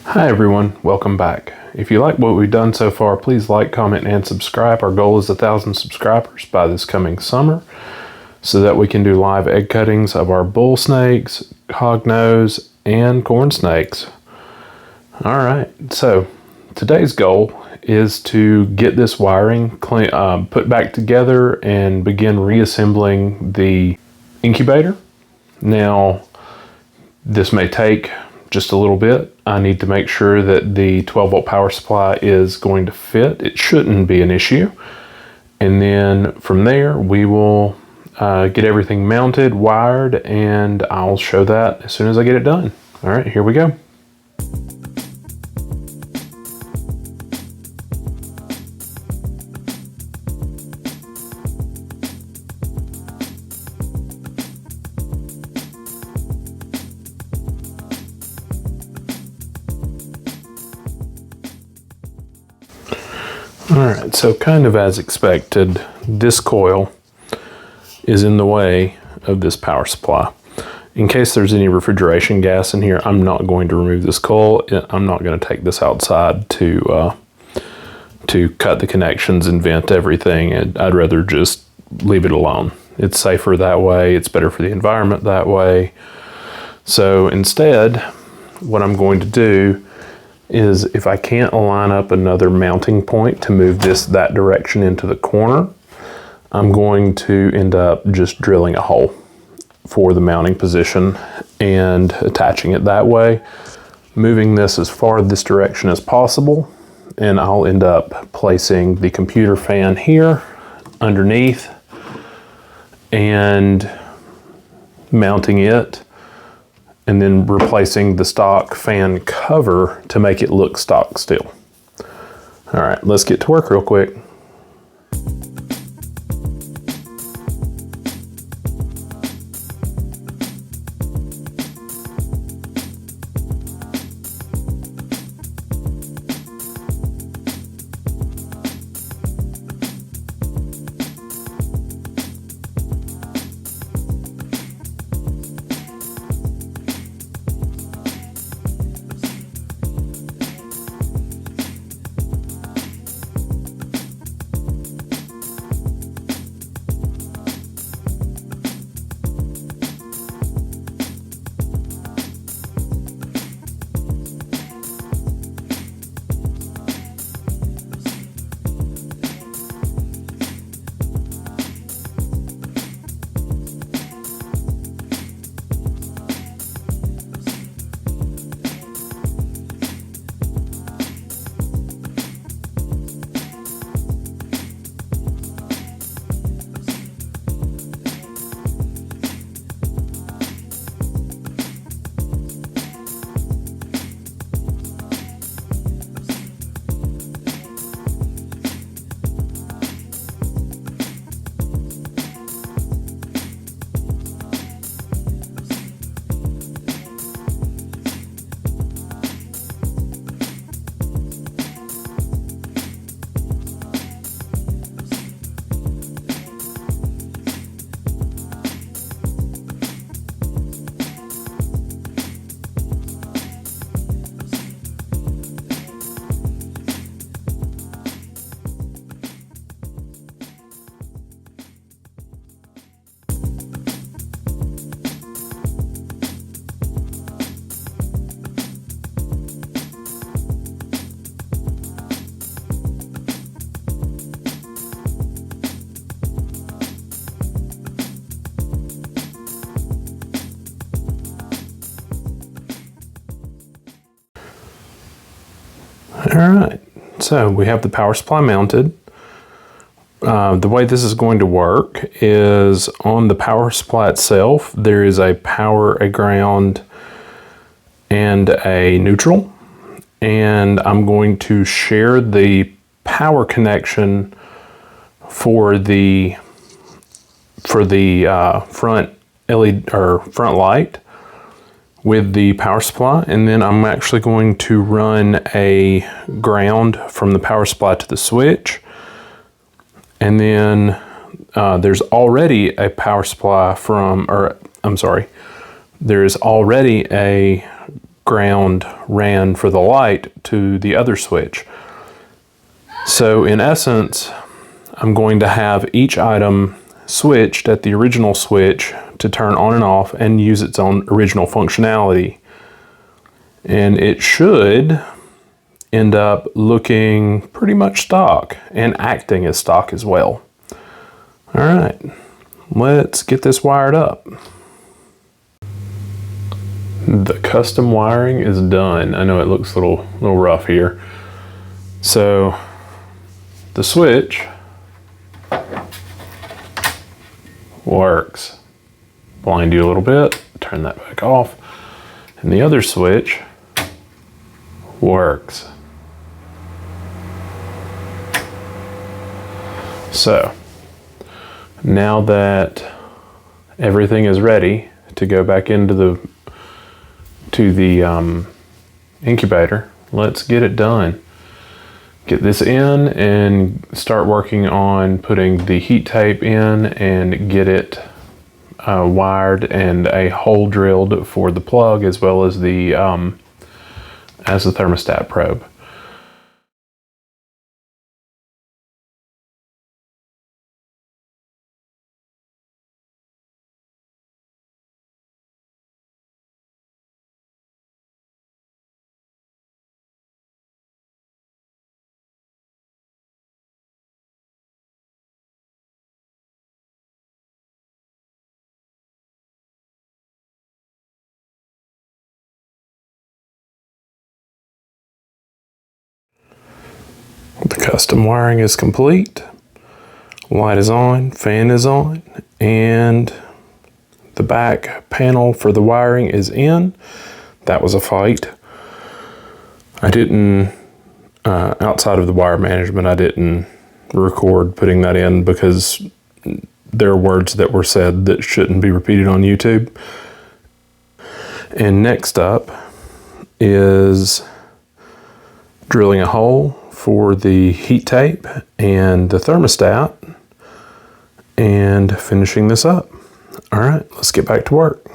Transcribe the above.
Hi everyone, welcome back. If you like what we've done so far, please like, comment, and subscribe. Our goal is 1,000 subscribers by this coming summer so that we can do live egg cuttings of our bull snakes, hognose, and corn snakes. Alright, so today's goal is to get this wiring put back together and begin reassembling the incubator. Now, this may take just a little bit. I need to make sure that the 12-volt power supply is going to fit. It shouldn't be an issue. And then from there, we will get everything mounted, wired, and I'll show that as soon as I get it done. All right, here we go. Alright, so kind of as expected, this coil is in the way of this power supply. In case there's any refrigeration gas in here, I'm not going to remove this coil. I'm not going to take this outside to cut the connections and vent everything. I'd rather just leave it alone. It's safer that way. It's better for the environment that way. So instead, what I'm going to do is, if I can't line up another mounting point to move this that direction into the corner, I'm going to end up just drilling a hole for the mounting position and attaching it that way, moving this as far this direction as possible, and I'll end up placing the computer fan here underneath and mounting it, and then replacing the stock fan cover to make it look stock still. All right, let's get to work real quick. All right, so we have the power supply mounted. The way this is going to work is, on the power supply itself, there is a power, a ground, and a neutral. And I'm going to share the power connection for the front LED or front light with the power supply, and then I'm actually going to run a ground from the power supply to the switch, and then there's already a power supply from, or I'm sorry, there's already a ground ran for the light to the other switch. So in essence, I'm going to have each item switched at the original switch to turn on and off and use its own original functionality. And it should end up looking pretty much stock and acting as stock as well. All right, let's get this wired up. The custom wiring is done. I know it looks a little rough here. So the switch works. Blind you a little bit, turn that back off. And the other switch works. So now that everything is ready to go back into the incubator, let's get it done. Get this in and start working on putting the heat tape in and get it wired and a hole drilled for the plug, as well as the thermostat probe. The custom wiring is complete. Light is on, fan is on, and the back panel for the wiring is in. That was a fight. I didn't, outside of the wire management, I didn't record putting that in because there are words that were said that shouldn't be repeated on YouTube. And next up is drilling a hole for the heat tape and the thermostat and finishing this up. All right, let's get back to work.